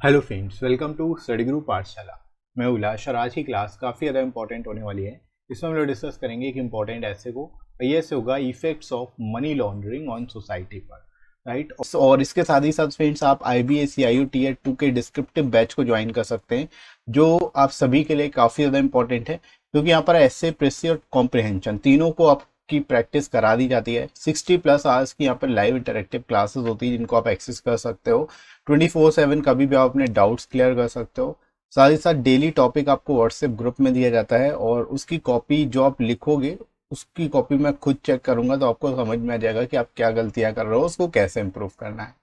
Hello friends, welcome to study group Pathshala. मैं उल्लास और आज की क्लास काफ़ी ज़्यादा इंपॉर्टेंट होने वाली है। इसमें हम लोग डिस्कस करेंगे एक इंपॉर्टेंट ऐसे को, ये ऐसे होगा effects of money laundering on society पर, राइट। और इसके साथ ही साथ फ्रेंड्स आप IBSEIU Tier 2 के डिस्क्रिप्टिव बैच को ज्वाइन कर सकते हैं, जो आप सभी के लिए काफ़ी ज़्यादा इंपॉर्टेंट है, क्योंकि यहाँ पर ऐसे, प्रेसी और कॉम्प्रिहेंशन तीनों को आपकी प्रैक्टिस करा दी जाती है। 60+ आवर्स की यहाँ पर लाइव इंटरेक्टिव क्लासेस होती है, जिनको आप एक्सेस कर सकते हो 24/7। कभी भी आप अपने डाउट्स क्लियर कर सकते हो। साथ ही साथ डेली टॉपिक आपको व्हाट्सएप ग्रुप में दिया जाता है, और उसकी कॉपी जो आप लिखोगे उसकी कॉपी मैं खुद चेक करूंगा, तो आपको समझ में आ जाएगा कि आप क्या गलतियां कर रहे हो, उसको कैसे इम्प्रूव करना है,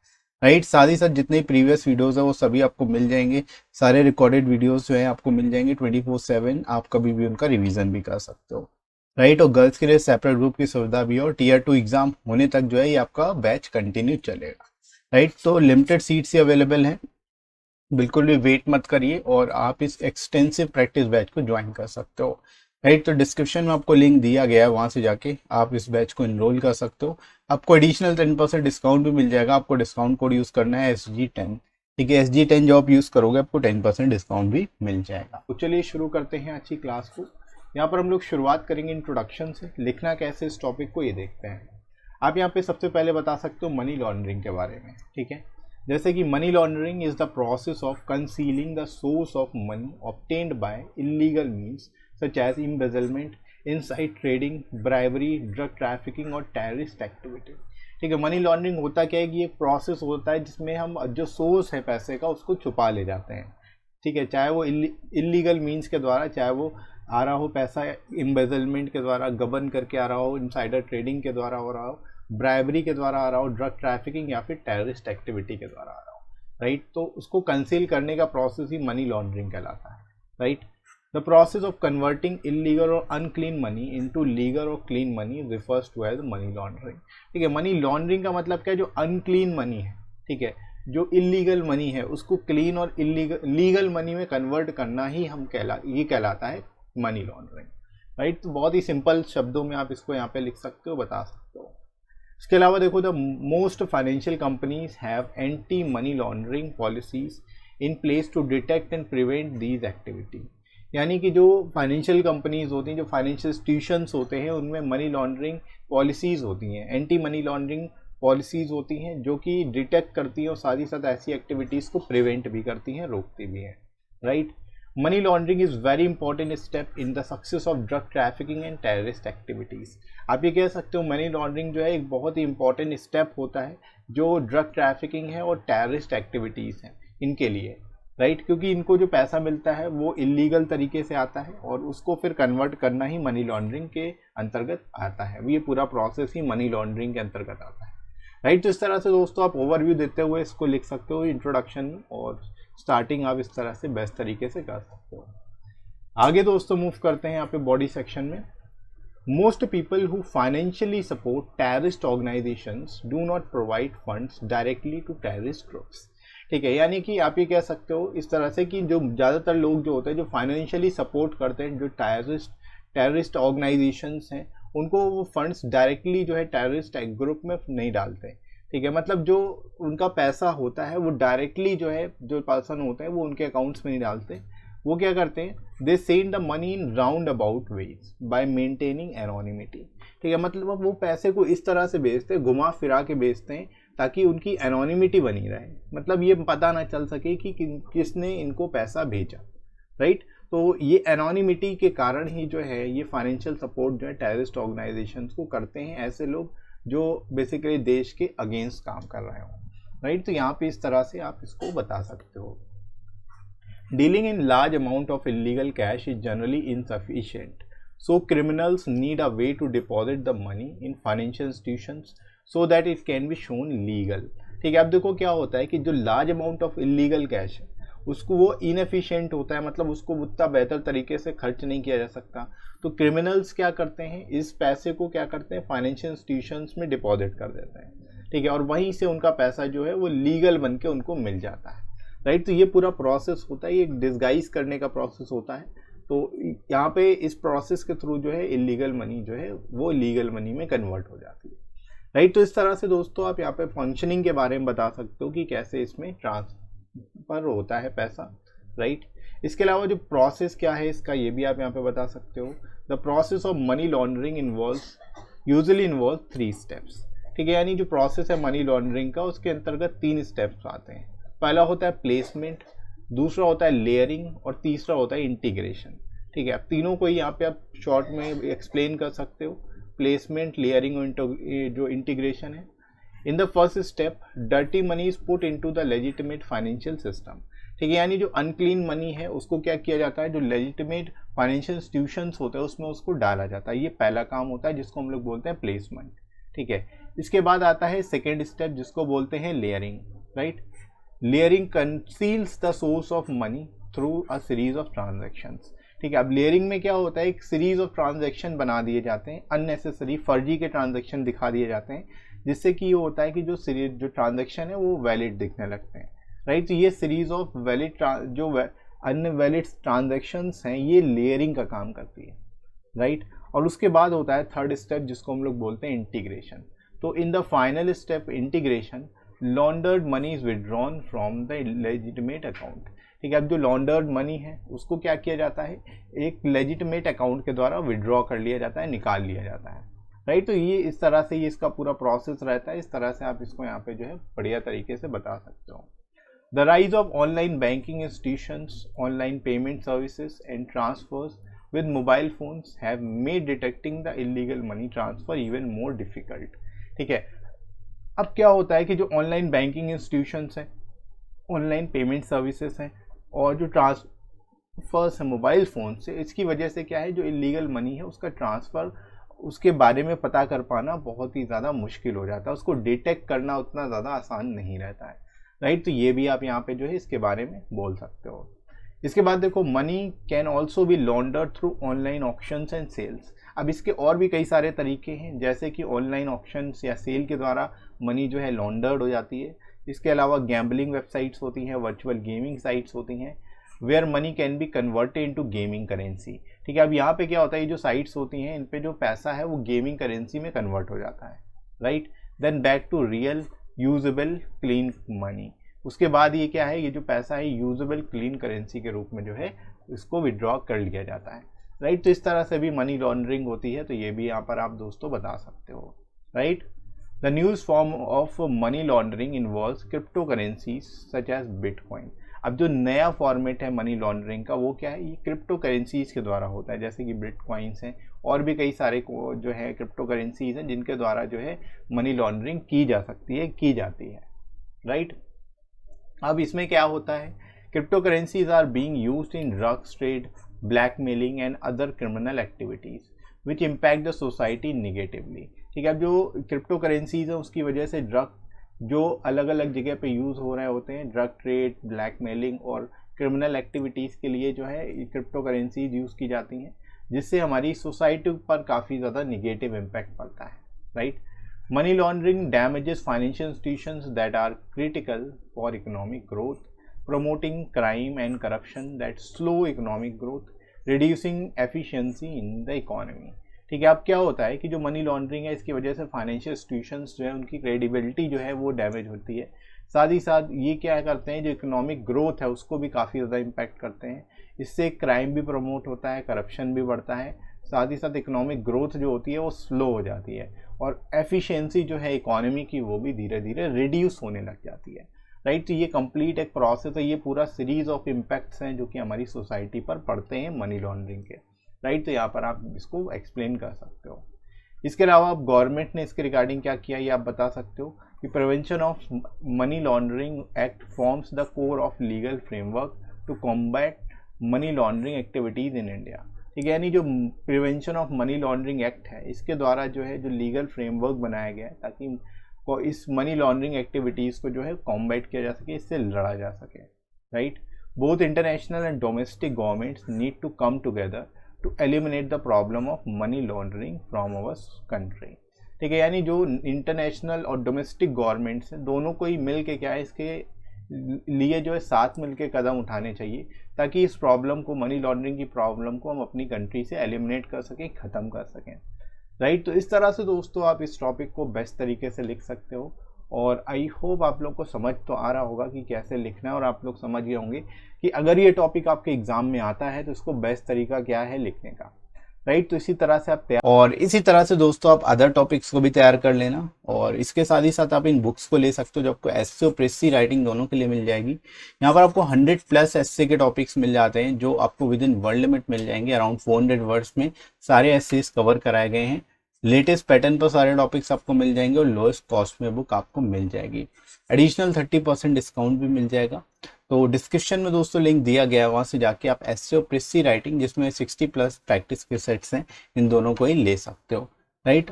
राइट। साथ ही साथ जितने प्रीवियस वीडियोस है वो सभी आपको मिल जाएंगे। सारे रिकॉर्डेड वीडियोस जो है आपको मिल जाएंगे 24/7। आप कभी भी उनका रिवीजन भी कर सकते हो, राइट। और गर्ल्स के लिए सेपरेट ग्रुप की सुविधा भी है, और Tier 2 एग्जाम होने तक जो है ये आपका बैच कंटिन्यू चलेगा, राइट। तो लिमिटेड सीट्स ही अवेलेबल हैं, बिल्कुल भी वेट मत करिए और आप इस एक्सटेंसिव प्रैक्टिस बैच को ज्वाइन कर सकते हो, राइट। तो डिस्क्रिप्शन में आपको लिंक दिया गया है, वहां से जाके आप इस बैच को इनरोल कर सकते हो। आपको एडिशनल 10% डिस्काउंट भी मिल जाएगा। आपको डिस्काउंट कोड यूज करना है SG10, ठीक है। SG10 जो आप यूज करोगे आपको 10% डिस्काउंट भी मिल जाएगा। तो चलिए शुरू करते हैं आज की क्लास को। यहाँ पर हम लोग शुरुआत करेंगे इंट्रोडक्शन से। लिखना कैसे इस टॉपिक को ये देखते हैं। आप यहाँ पे सबसे पहले बता सकते हो मनी लॉन्ड्रिंग के बारे में, ठीक है। जैसे कि money laundering is the process of concealing the source of money obtained by illegal means such as embezzlement, inside trading, bribery, drug trafficking और टेररिस्ट एक्टिविटी, ठीक है। मनी लॉन्ड्रिंग होता क्या है कि एक प्रोसेस होता है जिसमें हम जो सोर्स है पैसे का उसको छुपा ले जाते हैं, ठीक है। चाहे वो इलीगल मीन्स के द्वारा, चाहे वो आ रहा हो पैसा एम्बेजलमेंट के द्वारा, गबन करके आ रहा हो, इनसाइडर ट्रेडिंग के द्वारा हो रहा हो, ब्राइबरी के द्वारा आ रहा हो, ड्रग ट्रैफिकिंग या फिर टेररिस्ट एक्टिविटी के द्वारा आ रहा हो, राइट। तो उसको कंसील करने का प्रोसेस ही मनी लॉन्ड्रिंग कहलाता है, right. The process of converting illegal और अनक्लीन मनी इनटू लीगल और clean money refers to as money laundering, ठीक है। मनी लॉन्ड्रिंग का मतलब क्या है, जो अनक्लीन मनी है, ठीक है, जो इलीगल मनी है उसको क्लीन और लीगल मनी में कन्वर्ट करना ही ये कहलाता है मनी लॉन्ड्रिंग, राइट। तो बहुत ही सिंपल शब्दों में आप इसको यहाँ पे लिख सकते हो, बता सकते हो। इसके अलावा देखो, the most financial companies have anti money laundering policies in place to detect and prevent these activity, यानी कि जो फाइनेंशियल कंपनीज होती हैं, जो फाइनेंशियल इंस्टीट्यूशंस होते हैं, उनमें मनी लॉन्ड्रिंग पॉलिसीज होती हैं, एंटी मनी लॉन्ड्रिंग पॉलिसीज होती हैं, जो कि डिटेक्ट करती हैं और साथ ही साथ ऐसी एक्टिविटीज़ को प्रिवेंट भी करती हैं, रोकती भी हैं, right. Money laundering is very important step in the success of drug trafficking and terrorist activities. आप ये कह सकते हो मनी लॉन्ड्रिंग जो है एक बहुत ही इंपॉर्टेंट स्टेप होता है जो ड्रग ट्रैफिकिंग है और टेररिस्ट एक्टिविटीज़ हैं इनके लिए, राइट। क्योंकि इनको जो पैसा मिलता है वो इलीगल तरीके से आता है और उसको फिर कन्वर्ट करना ही मनी लॉन्ड्रिंग के अंतर्गत आता है। ये पूरा प्रोसेस ही मनी लॉन्ड्रिंग के अंतर्गत आता है, राइट। तो इस तरह से दोस्तों आप ओवरव्यू देते हुए इसको लिख सकते हो इंट्रोडक्शन में, और स्टार्टिंग आप इस तरह से बेस्ट तरीके से कर सकते हो। आगे दोस्तों मूव करते हैं यहाँ पे बॉडी सेक्शन में। Most people who financially support terrorist organisations do not provide funds directly to terrorist groups, ठीक है। यानी कि आप ये कह सकते हो इस तरह से कि जो ज़्यादातर लोग जो होते हैं जो फाइनेंशियली सपोर्ट करते हैं जो टेररिस्ट ऑर्गेनाइजेशंस हैं, उनको वो फंड्स डायरेक्टली जो है टेररिस्ट ग्रुप में नहीं डालते, ठीक है। मतलब जो उनका पैसा होता है वो डायरेक्टली जो है, जो पर्सन होते हैं वो उनके अकाउंट्स में नहीं डालते। वो क्या करते हैं, they send the money in round about veg bye maintaining anonymity, ठीक है। मतलब वो पैसे को इस तरह से भेजते हैं, घुमा फिरा के भेजते हैं, ताकि उनकी एनोनिमिटी बनी रहे, मतलब ये पता ना चल सके कि किसने इनको पैसा भेजा, राइट। तो ये एनोनिमिटी के कारण ही जो है ये फाइनेंशियल सपोर्ट जो है टेररिस्ट ऑर्गेनाइजेशंस को करते हैं ऐसे लोग जो बेसिकली देश के अगेंस्ट काम कर रहे हो, राइट। तो यहाँ पे इस तरह से आप इसको बता सकते हो। Dealing in large amount of illegal cash is generally insufficient, so criminals need a way to deposit the money in financial institutions so that it can be shown legal, ठीक है। अब देखो क्या होता है कि जो large amount of illegal cash है उसको वो इनएफिशिएंट होता है, मतलब उसको उतना बेहतर तरीके से खर्च नहीं किया जा सकता। तो क्रिमिनल्स क्या करते हैं, इस पैसे को क्या करते हैं, फाइनेंशियल इंस्टीट्यूशंस में डिपॉजिट कर देते हैं, ठीक है। और वहीं से उनका पैसा जो है वो लीगल बन के उनको मिल जाता है, राइट। तो ये पूरा प्रोसेस होता है, ये डिस्गाइज करने का प्रोसेस होता है। तो यहाँ पे इस प्रोसेस के थ्रू जो है इलीगल मनी जो है वो लीगल मनी में कन्वर्ट हो जाती है, राइट। तो इस तरह से दोस्तों आप यहाँ पे फंक्शनिंग के बारे में बता सकते हो कि कैसे इसमें पर होता है पैसा, राइट। इसके अलावा जो प्रोसेस क्या है इसका, ये भी आप यहाँ पे बता सकते हो। The process of money laundering usually involve 3 steps, ठीक है। यानी जो प्रोसेस है मनी लॉन्ड्रिंग का, उसके अंतर्गत 3 स्टेप्स आते हैं। पहला होता है प्लेसमेंट, दूसरा होता है लेयरिंग और तीसरा होता है इंटीग्रेशन, ठीक है। अब तीनों को यहाँ पे आप शॉर्ट में एक्सप्लेन कर सकते हो, प्लेसमेंट, लेयरिंग और जो इंटीग्रेशन है। In the first step dirty money is put into the legitimate financial system, ठीक है। यानी जो अनक्लीन मनी है उसको क्या किया जाता है, जो लेजिटिमेट फाइनेंशियल इंस्टीट्यूशंस होते हैं उसमें उसको डाला जाता है। ये पहला काम होता है जिसको हम लोग बोलते हैं प्लेसमेंट, ठीक है। इसके बाद आता है सेकेंड स्टेप जिसको बोलते हैं layering, right. Layering conceals the source of money through a series of transactions, ठीक है। अब लेयरिंग में क्या होता है, एक सीरीज ऑफ ट्रांजेक्शन बना दिए जाते हैं, अननेसेसरी फर्जी के ट्रांजेक्शन दिखा दिए जाते हैं, जिससे कि ये होता है कि जो ट्रांजेक्शन है वो वैलिड दिखने लगते हैं, राइट। तो ये सीरीज ऑफ जो अनवैलिड ट्रांजेक्शंस हैं ये लेयरिंग का काम करती है, राइट। और उसके बाद होता है थर्ड स्टेप जिसको हम लोग बोलते हैं इंटीग्रेशन। तो in the final step integration laundered money is withdrawn from the legitimate account, ठीक है। अब जो लॉन्डर्ड मनी है उसको क्या किया जाता है, एक लेजिटिमेट अकाउंट के द्वारा विड्रॉ कर लिया जाता है, निकाल लिया जाता है, राइट। तो ये इस तरह से ये इसका पूरा प्रोसेस रहता है। इस तरह से आप इसको यहाँ पे जो है बढ़िया तरीके से बता सकते हो। The rise of online banking institutions, online payment services and transverse with mobile phones have made detecting the illegal money transfer even more difficult, ठीक है। अब क्या होता है कि जो ऑनलाइन बैंकिंग इंस्टीट्यूशंस हैं, ऑनलाइन पेमेंट सर्विसेज हैं और जो ट्रांसफर्स है मोबाइल फ़ोन से, इसकी वजह से क्या है जो इलीगल मनी है उसका ट्रांसफ़र, उसके बारे में पता कर पाना बहुत ही ज़्यादा मुश्किल हो जाता है, उसको डिटेक्ट करना उतना ज़्यादा आसान नहीं रहता है, राइट। तो ये भी आप यहाँ पे जो है इसके बारे में बोल सकते हो। इसके बाद देखो money can also be laundered through online auctions and sales. अब इसके और भी कई सारे तरीके हैं, जैसे कि ऑनलाइन ऑक्शंस या सेल के द्वारा मनी जो है लॉन्डर्ड हो जाती है। इसके अलावा गैम्बलिंग वेबसाइट्स होती हैं, वर्चुअल गेमिंग साइट्स होती हैं, where money can be converted into gaming currency, ठीक है। अब यहाँ पे क्या होता है, ये जो साइट्स होती हैं इन पे जो पैसा है वो गेमिंग करेंसी में कन्वर्ट हो जाता है, right. Then back to real usable clean money. उसके बाद ये क्या है, ये जो पैसा है यूजेबल क्लीन करेंसी के रूप में जो है इसको विड्रॉ कर लिया जाता है, राइट। तो इस तरह से भी मनी लॉन्ड्रिंग होती है, तो ये भी यहाँ पर आप दोस्तों बता सकते हो, right. The news form of money laundering involves crypto currencies such as bitcoin. अब जो नया फॉर्मेट है मनी लॉन्ड्रिंग का वो क्या है, ये क्रिप्टो करेंसीज के द्वारा होता है, जैसे कि बिटकॉइंस हैं और भी कई सारे जो है क्रिप्टो करेंसीज हैं जिनके द्वारा जो है मनी लॉन्ड्रिंग की जा सकती है, की जाती है, राइट। अब इसमें क्या होता है, crypto currencies are being used in drugs trade, blackmailing and other criminal activities which impact the society negatively, ठीक है। अब जो क्रिप्टो करेंसीज है उसकी वजह से ड्रग जो अलग अलग जगह पे यूज़ हो रहे होते हैं, ड्रग ट्रेड, ब्लैकमेलिंग और क्रिमिनल एक्टिविटीज़ के लिए जो है क्रिप्टो करेंसीज यूज़ की जाती हैं, जिससे हमारी सोसाइटी पर काफ़ी ज़्यादा निगेटिव इम्पैक्ट पड़ता है, right. Money laundering damages financial institutions that are critical for economic growth, promoting crime and corruption that slow economic growth, reducing efficiency in the economy, ठीक है। अब क्या होता है कि जो मनी लॉन्ड्रिंग है इसकी वजह से फाइनेंशियल इंस्टीट्यूशंस जो है उनकी क्रेडिबिलिटी जो है वो डैमेज होती है। साथ ही साथ ये क्या करते हैं, जो इकोनॉमिक ग्रोथ है उसको भी काफ़ी ज़्यादा इम्पैक्ट करते हैं। इससे क्राइम भी प्रमोट होता है, करप्शन भी बढ़ता है, साथ ही साथ इकोनॉमिक ग्रोथ जो होती है वो स्लो हो जाती है और एफिशिएंसी जो है इकोनॉमी की वो भी धीरे धीरे रिड्यूस होने लग जाती है, राइट। तो ये कंप्लीट एक प्रोसेस है, ये पूरा सीरीज ऑफ इम्पैक्ट्स हैं जो कि हमारी सोसाइटी पर पड़ते हैं मनी लॉन्ड्रिंग के, राइट। तो यहाँ पर आप इसको एक्सप्लेन कर सकते हो। इसके अलावा अब गवर्नमेंट ने इसके रिगार्डिंग क्या किया ये आप बता सकते हो कि prevention of money laundering act forms the core of legal framework to combat money laundering activities in India, ठीक है। यानी जो prevention of money laundering act है इसके द्वारा जो है जो लीगल फ्रेमवर्क बनाया गया है ताकि इस मनी लॉन्ड्रिंग एक्टिविटीज़ को जो है कॉम्बैट किया जा सके, इससे लड़ा जा सके, right. Both international and domestic governments need to come together to eliminate the problem of money laundering from our country, ठीक है। यानी जो इंटरनेशनल और डोमेस्टिक गवर्नमेंट्स हैं दोनों को ही मिल के क्या है इसके लिए जो है साथ मिल के कदम उठाने चाहिए ताकि इस प्रॉब्लम को, मनी लॉन्ड्रिंग की प्रॉब्लम को हम अपनी कंट्री से एलिमिनेट कर सकें, ख़त्म कर सकें, राइट। तो इस तरह से दोस्तों आप इस टॉपिक को बेस्ट तरीके से लिख सकते हो और आई होप आप लोग को समझ तो आ रहा होगा कि कैसे लिखना है, और आप लोग समझ गए होंगे कि अगर ये टॉपिक आपके एग्जाम में आता है तो इसको बेस्ट तरीका क्या है लिखने का, राइट। तो इसी तरह से आप तैयार, और इसी तरह से दोस्तों आप अदर टॉपिक्स को भी तैयार कर लेना, और इसके साथ ही साथ आप इन बुक्स को ले सकते हो जो आपको एसए और प्रेसी राइटिंग दोनों के लिए मिल जाएगी। यहाँ पर आपको 100+ एसए के टॉपिक्स मिल जाते हैं जो आपको विद इन वर्ड लिमिट मिल जाएंगे। अराउंड 400 वर्ड्स में सारे एसेस कवर कराए गए हैं। लेटेस्ट पैटर्न पर सारे टॉपिक्स आपको मिल जाएंगे और लोएस्ट कॉस्ट में बुक आपको मिल जाएगी। एडिशनल 30% डिस्काउंट भी मिल जाएगा। तो डिस्क्रिप्शन में दोस्तों लिंक दिया गया है, वहाँ से जाके आप एसए और प्रेसी राइटिंग जिसमें 60+ प्रैक्टिस के सेट्स हैं, इन दोनों को ही ले सकते हो, राइट,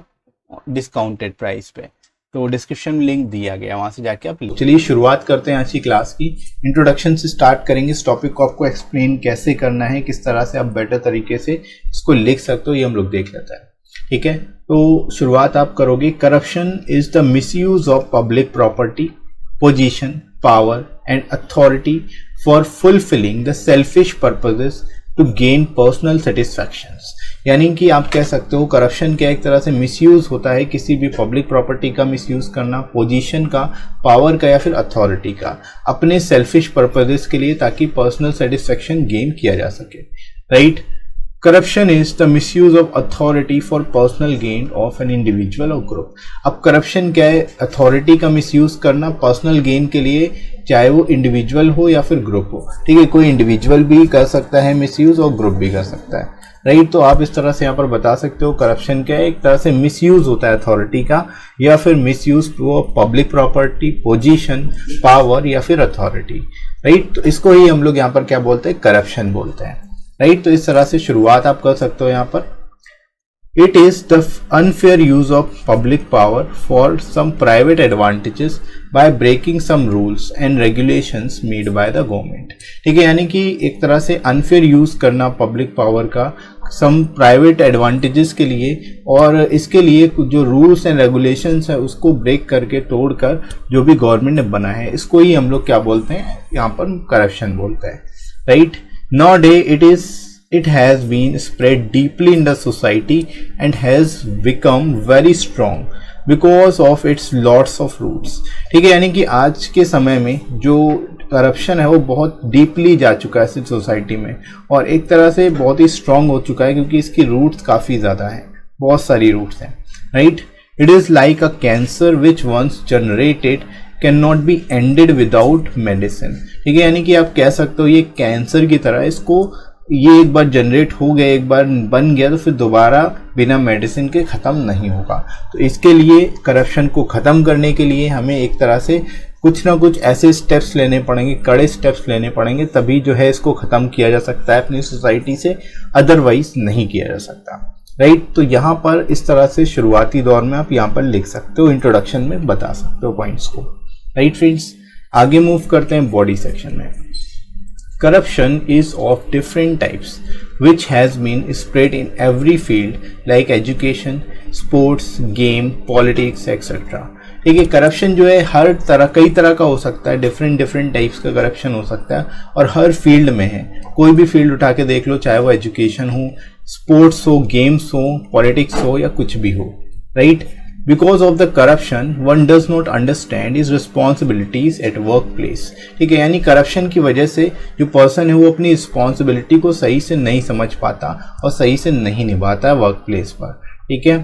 डिस्काउंटेड प्राइस पे। तो डिस्क्रिप्शन में लिंक दिया गया, वहाँ से जाके आप। चलिए शुरुआत करते हैं आज की क्लास की। इंट्रोडक्शन से स्टार्ट करेंगे। इस टॉपिक को आपको एक्सप्लेन कैसे करना है, किस तरह से आप बेटर तरीके से इसको लिख सकते हो, ये हम लोग देख लेते हैं, ठीक है। तो शुरुआत आप करोगे। Corruption is the misuse of public property, position, power and authority for fulfilling the selfish purposes to gain personal satisfactions. यानी कि आप कह सकते हो करप्शन क्या एक तरह से मिसयूज होता है, किसी भी पब्लिक प्रॉपर्टी का मिसयूज करना, पोजीशन का, पावर का या फिर अथॉरिटी का अपने सेल्फिश पर्पसेस के लिए, ताकि पर्सनल सेटिस्फैक्शन गेन किया जा सके, right. Corruption is the misuse of authority for personal gain of an individual और ग्रुप। अब करप्शन क्या है? अथॉरिटी का मिसयूज करना पर्सनल गेन के लिए, चाहे वो इंडिविजुअल हो या फिर ग्रुप हो, ठीक है। कोई इंडिविजुअल भी कर सकता है मिसयूज और ग्रुप भी कर सकता है, राइट। तो आप इस तरह से यहाँ पर बता सकते हो करप्शन क्या है, एक तरह से मिसयूज होता है अथॉरिटी का या फिर misuse to public property, position, power या फिर अथॉरिटी, राइट। तो इसको ही हम लोग यहाँ पर क्या बोलते हैं? करप्शन बोलते हैं, राइट। तो इस तरह से शुरुआत आप कर सकते हो यहाँ पर। It is the unfair use of public power for some private advantages by breaking some rules and regulations made by the government, ठीक है। यानी कि एक तरह से अनफेयर यूज करना पब्लिक पावर का सम प्राइवेट एडवांटेजेस के लिए, और इसके लिए जो रूल्स एंड रेगुलेशंस है उसको ब्रेक करके, तोड़कर जो भी गवर्नमेंट ने बना है, इसको ही हम लोग क्या बोलते हैं? यहाँ पर करप्शन बोलते हैं, right. Nowadays, it has been spread deeply in the society and has become very strong because of its lots of roots, ठीक है। यानी कि आज के समय में जो करप्शन है वो बहुत डीपली जा चुका है सोसाइटी में, और एक तरह से बहुत ही स्ट्रांग हो चुका है क्योंकि इसकी रूट्स काफ़ी ज़्यादा हैं, बहुत सारी रूट्स हैं, right. It is like a cancer which once generated can not be ended without medicine, ठीक है। यानी कि आप कह सकते हो ये कैंसर की तरह, इसको ये एक बार जनरेट हो गया, एक बार बन गया तो फिर दोबारा बिना मेडिसिन के ख़त्म नहीं होगा। तो इसके लिए करप्शन को ख़त्म करने के लिए हमें एक तरह से कुछ ना कुछ ऐसे स्टेप्स लेने पड़ेंगे, कड़े स्टेप्स लेने पड़ेंगे, तभी जो है इसको ख़त्म किया जा सकता है अपनी सोसाइटी से, अदरवाइज नहीं किया जा सकता, राइट। तो यहाँ पर इस तरह से शुरुआती दौर में आप यहाँ पर लिख सकते हो, इंट्रोडक्शन में बता सकते हो पॉइंट्स को, राइट फ्रेंड्स। आगे मूव करते हैं बॉडी सेक्शन में। Corruption is of different types which has been spread in every field like education, sports, game, politics etcetera, ठीक है। करप्शन जो है हर तरह, कई तरह का हो सकता है, डिफरेंट टाइप्स का करप्शन हो सकता है, और हर फील्ड में है। कोई भी फील्ड उठा के देख लो, चाहे वो एजुकेशन हो, स्पोर्ट्स हो, गेम्स हो, पॉलिटिक्स हो या कुछ भी हो, right. Because of the corruption, one does not understand his responsibilities at workplace, ठीक है। यानी करप्शन की वजह से जो पर्सन है वो अपनी रिस्पॉन्सिबिलिटी को सही से नहीं समझ पाता और सही से नहीं निभाता है वर्क प्लेस पर, ठीक है।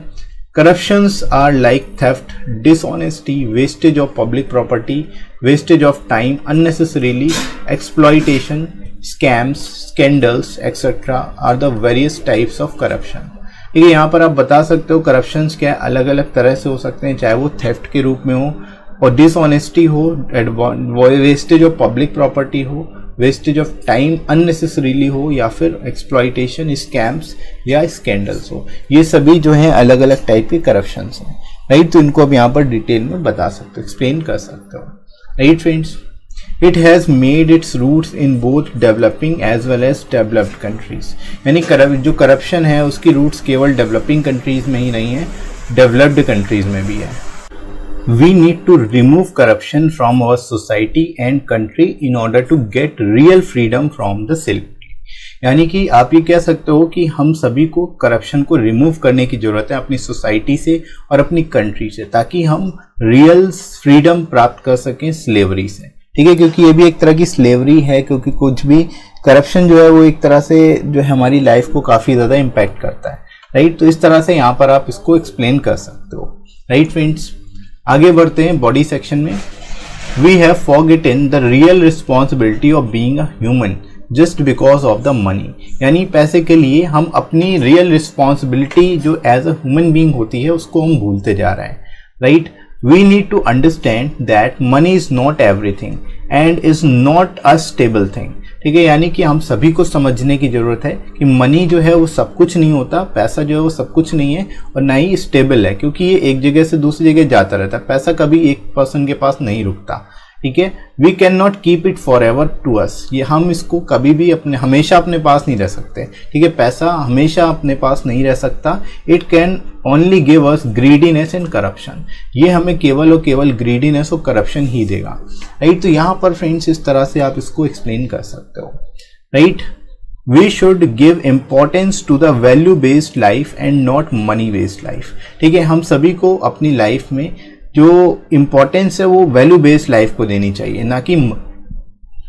Corruptions are like theft, dishonesty, wastage of public property, wastage of time, unnecessarily exploitation, scams, scandals, etc. are the various types of corruption, ठीक है। यहाँ पर आप बता सकते हो करप्शंस क्या अलग अलग तरह से हो सकते हैं, चाहे वो थेफ्ट के रूप में हो, और डिसऑनेस्टी हो, वेस्टेज ऑफ पब्लिक प्रॉपर्टी हो, वेस्टेज ऑफ टाइम अननेसेसरीली हो, या फिर एक्सप्लॉइटेशन, स्कैम्स या स्कैंडल्स हो। ये सभी जो हैं अलग अलग टाइप के करप्शंस हैं, राइट। तो इनको आप यहाँ पर डिटेल में बता सकते हो, एक्सप्लेन कर सकते हो, right friends. It has made its roots in both developing as well as developed countries, यानी जो करप्शन है उसकी रूट्स केवल डेवलपिंग कंट्रीज में ही नहीं है, डेवलप्ड कंट्रीज में भी है। We need to remove corruption from our society and country in order to get real freedom from the slavery, यानी कि आप ये कह सकते हो कि हम सभी को करप्शन को रिमूव करने की जरूरत है अपनी सोसाइटी से और अपनी कंट्री से, ताकि हम रियल फ्रीडम प्राप्त कर सकें स्लेवरी से। ठीक है, क्योंकि ये भी एक तरह की स्लेवरी है, क्योंकि कुछ भी करप्शन जो है वो एक तरह से जो है हमारी लाइफ को काफी ज्यादा इम्पैक्ट करता है। राइट, तो इस तरह से यहाँ पर आप इसको एक्सप्लेन कर सकते हो। राइट फ्रेंड्स, आगे बढ़ते हैं बॉडी सेक्शन में। We have forgotten the real responsibility of being a human just because of the money. यानी पैसे के लिए हम अपनी रियल रिस्पॉन्सिबिलिटी जो एज अ ह्यूमन बीइंग होती है उसको हम भूलते जा रहे हैं। Right, we need to understand that money is not everything and is not a stable thing। ठीक है, यानी कि हम सभी को समझने की जरूरत है कि मनी जो है वो सब कुछ नहीं होता, पैसा जो है वो सब कुछ नहीं है और ना ही स्टेबल है, क्योंकि ये एक जगह से दूसरी जगह जाता रहता है। पैसा कभी एक पर्सन के पास नहीं रुकता। ठीक है, we can not keep it forever to us. ये हम इसको कभी भी हमेशा अपने पास नहीं रह सकते। ठीक है, पैसा हमेशा अपने पास नहीं रह सकता। It can only give us greediness and corruption. ये हमें केवल और केवल ग्रीडीनेस और करप्शन ही देगा। राइट, तो यहाँ पर फ्रेंड्स इस तरह से आप इसको एक्सप्लेन कर सकते हो। Right, we should give importance to the value based life and not money based life. ठीक है, हम सभी को अपनी लाइफ में जो इम्पोर्टेंस है वो वैल्यू बेस्ड लाइफ को देनी चाहिए, ना कि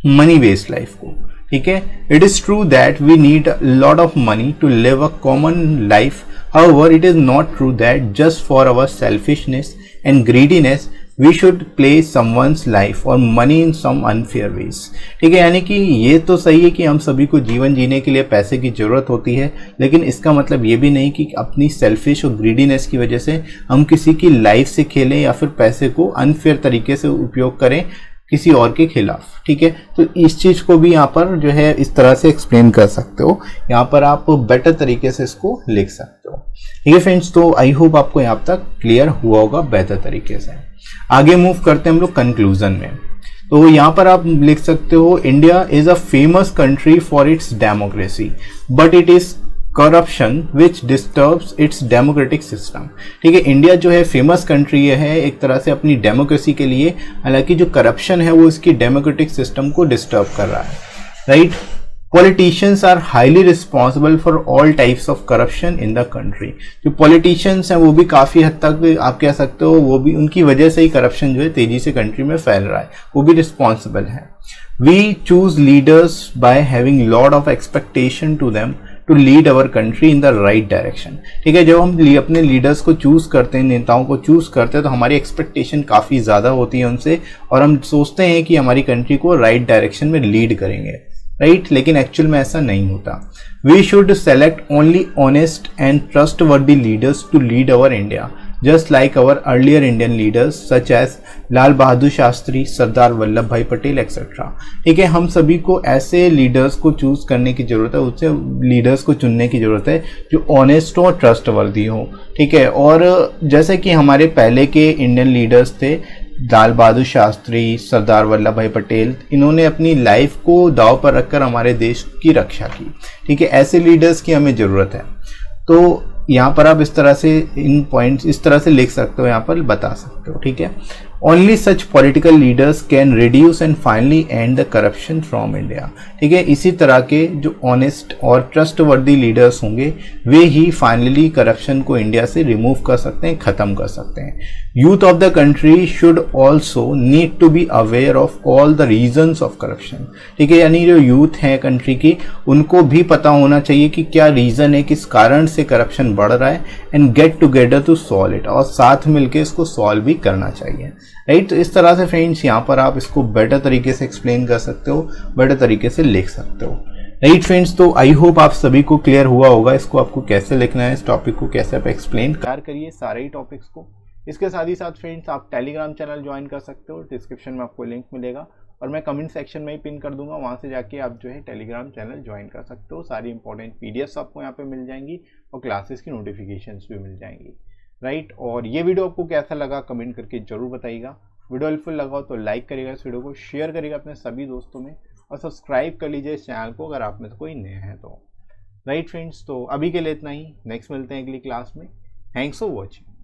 मनी बेस्ड लाइफ को। ठीक है, it is true that we need lot of money to live a common life, however it is not true that just for our selfishness and greediness we should play someone's life or money in some unfair ways. ठीक है, यानी कि ये तो सही है कि हम सभी को जीवन जीने के लिए पैसे की जरूरत होती है, लेकिन इसका मतलब ये भी नहीं कि अपनी सेल्फिश और ग्रीडीनेस की वजह से हम किसी की लाइफ से खेलें या फिर पैसे को अनफेयर तरीके से उपयोग करें किसी और के खिलाफ। ठीक है, तो इस चीज को भी यहाँ पर जो है इस तरह से एक्सप्लेन कर सकते हो। यहाँ पर आप बेटर तरीके से इसको लिख सकते हो। ठीक है फ्रेंड्स, तो आई होप आपको यहाँ तक क्लियर हुआ होगा बेहतर तरीके से। आगे मूव करते हैं हम लोग कंक्लूजन में। तो यहाँ पर आप लिख सकते हो, India is a famous country for its democracy but it is corruption which disturbs it's democratic system. ठीक है, इंडिया जो है फेमस कंट्री है एक तरह से अपनी डेमोक्रेसी के लिए, हालांकि जो करप्शन है वो इसकी डेमोक्रेटिक सिस्टम को डिस्टर्ब कर रहा है। Right, politicians are highly responsible for all types of corruption in the country. जो पॉलिटिशियंस हैं वो भी काफी हद तक आप कह सकते हो वो भी उनकी वजह से ही करप्शन जो है तेजी से कंट्री में फैल रहा है, वो भी रिस्पॉन्सिबल है। We choose leaders by having lot of expectation to them to lead our country in the right direction. ठीक है, जब हम अपने लीडर्स को चूज करते हैं, नेताओं को चूज करते हैं, तो हमारी एक्सपेक्टेशन काफी ज्यादा होती है उनसे और हम सोचते हैं कि हमारी कंट्री को राइट डायरेक्शन में लीड करेंगे। राइट, लेकिन एक्चुअल में ऐसा नहीं होता। We should select only honest and trustworthy leaders to lead our India just like our earlier Indian leaders such as Lal Bahadur Shastri, Sardar Vallabhbhai Patel etcetera. ठीक है, हम सभी को ऐसे लीडर्स को चूज करने की जरूरत है, उससे लीडर्स को चुनने की जरूरत है जो ऑनेस्ट और ट्रस्टवर्दी हो। ठीक है, और जैसे कि हमारे पहले के इंडियन लीडर्स थे लाल बहादुर शास्त्री, सरदार वल्लभ भाई पटेल, इन्होंने अपनी लाइफ को दांव पर रखकर हमारे देश की रक्षा की। ठीक है, ऐसे लीडर्स की हमें जरूरत है। तो यहाँ पर आप इस तरह से इन पॉइंट्स इस तरह से लिख सकते हो, यहाँ पर बता सकते हो। ठीक है, only such political leaders can reduce and finally and the corruption from India. ठीक है, इसी तरह के जो ऑनेस्ट और ट्रस्टवर्दी लीडर्स होंगे वे ही फाइनली करप्शन को इंडिया से रिमूव कर सकते हैं, खत्म कर सकते हैं। Youth of the country should also need to be aware of all the reasons of corruption. ठीक है, यानी जो यूथ है कंट्री की उनको भी पता होना चाहिए कि क्या रीजन है, किस कारण से करप्शन बढ़ रहा है, and get together to solve it, और साथ मिलकर इसको सॉल्व भी करना चाहिए। राइट, तो इस तरह से फ्रेंड्स यहाँ पर आप इसको बेटर तरीके से एक्सप्लेन कर सकते हो, बेटर तरीके से लिख सकते हो। राइट फ्रेंड्स, तो आई होप आप सभी को क्लियर हुआ होगा इसको आपको कैसे लिखना है, इस टॉपिक को कैसे आप एक्सप्लेन करिए सारे ही टॉपिक्स को। इसके साथ ही साथ फ्रेंड्स आप टेलीग्राम चैनल ज्वाइन कर सकते हो, डिस्क्रिप्शन में आपको लिंक मिलेगा और मैं कमेंट सेक्शन में ही पिन कर दूंगा, वहां से जाके आप जो है टेलीग्राम चैनल ज्वाइन कर सकते हो। सारी इंपॉर्टेंट पीडीएफ्स आपको यहाँ पे मिल जाएंगी और क्लासेस की नोटिफिकेशंस भी मिल जाएंगी। राइट, और ये वीडियो आपको कैसा लगा कमेंट करके जरूर बताइएगा। वीडियो हेल्पफुल लगा हो तो लाइक करिएगा, इस वीडियो को शेयर करिएगा अपने सभी दोस्तों में और सब्सक्राइब कर लीजिए इस चैनल को अगर आप में से कोई नए हैं तो। राइट फ्रेंड्स, तो अभी के लिए इतना ही, नेक्स्ट मिलते हैं अगली क्लास में। Thanks for watching.